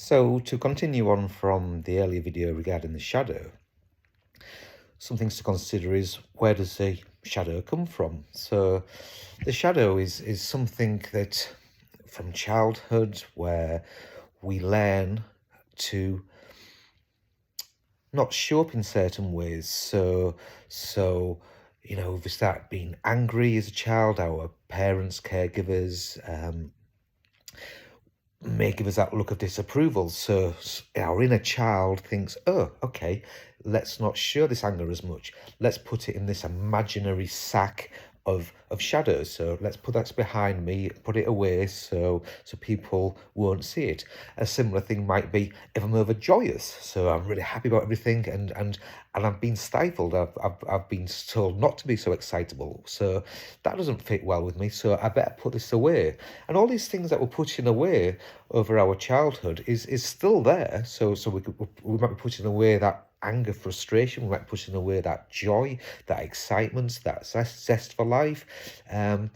So to continue on from the earlier video regarding the shadow, some things to consider is, where does the shadow come from? So the shadow is something that from childhood, where we learn to not show up in certain ways. So if we start being angry as a child, our parents, caregivers, may give us that look of disapproval. So our inner child thinks, oh, okay, let's not show this anger as much. Let's put it in this imaginary sack of shadows. So let's put that behind me, put it away, so people won't see it. A similar thing might be if I'm overjoyous. So I'm really happy about everything, and I've been stifled. I've been told not to be so excitable. So that doesn't fit well with me. So I better put this away. And all these things that we're putting away over our childhood is still there. So we might be putting away that anger, frustration. We might be putting away that joy, that excitement, that zest for life, and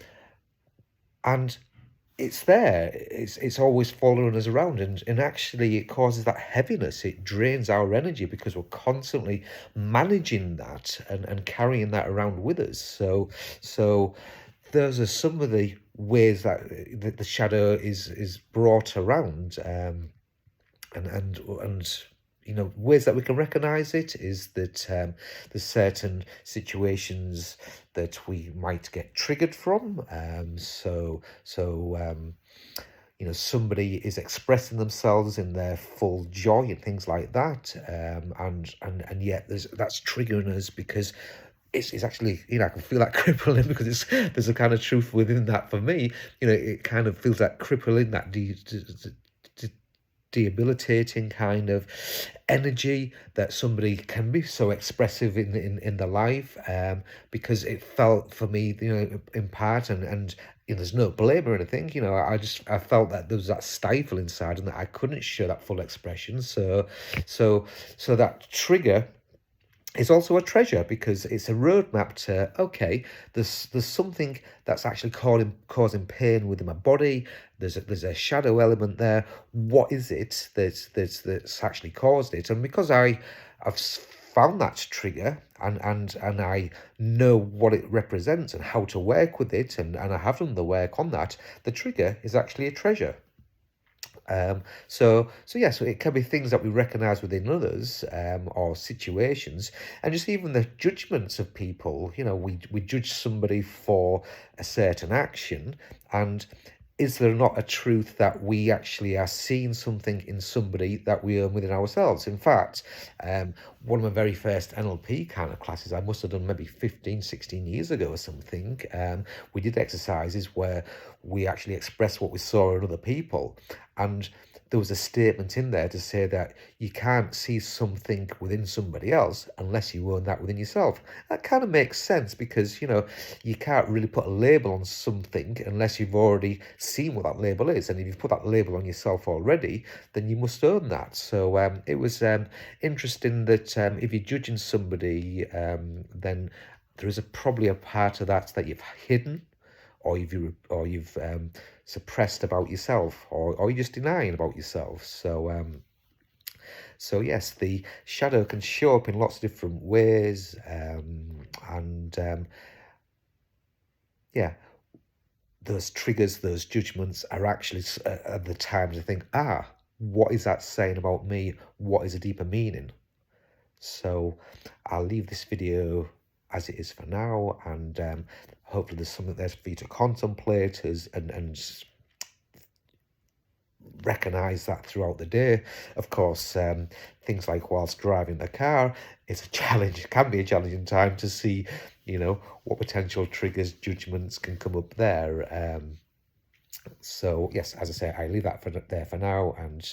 it's there. It's always following us around, and actually it causes that heaviness. It drains our energy because we're constantly managing that and carrying that around with us. So those are some of the ways that the shadow is brought around, and ways that we can recognize it is that there's certain situations that we might get triggered from. Somebody is expressing themselves in their full joy and things like that, and yet that's triggering us because it's actually, I can feel that crippling, because there's a kind of truth within that for me. It kind of feels that crippling, that debilitating kind of energy, that somebody can be so expressive in their life, because it felt for me, in part, and there's no blame or anything. I felt that there was that stifle inside, and that I couldn't show that full expression. So that trigger is also a treasure, because it's a roadmap to, okay, there's something that's actually causing pain within my body. There's a shadow element there. What is it that's actually caused it? And because I've found that trigger, and I know what it represents and how to work with it, and I have done the work on that, the trigger is actually a treasure. So it can be things that we recognize within others, or situations, and just even the judgments of people. We judge somebody for a certain action, and is there not a truth that we actually are seeing something in somebody that we own within ourselves? In fact, one of my very first NLP kind of classes, I must have done maybe 15, 16 years ago or something, we did exercises where we actually expressed what we saw in other people. And there was a statement in there to say that you can't see something within somebody else unless you own that within yourself. That kind of makes sense, because you can't really put a label on something unless you've already seen what that label is. And if you've put that label on yourself already, then you must own that. So it was interesting that if you're judging somebody, then there is probably a part of that you've hidden, or you've suppressed about yourself, or you're just denying about yourself. So yes, the shadow can show up in lots of different ways, and yeah, those triggers, those judgments are actually at the times I think, what is that saying about me? What is a deeper meaning? So I'll leave this video as it is for now, and hopefully there's something there for you to contemplate and recognize that throughout the day. Of course, things like whilst driving the car, it's a challenge. It can be a challenging time to see, what potential triggers, judgments can come up there. So yes, as I say, I leave that there for now, and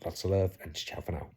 lots of love, and ciao for now.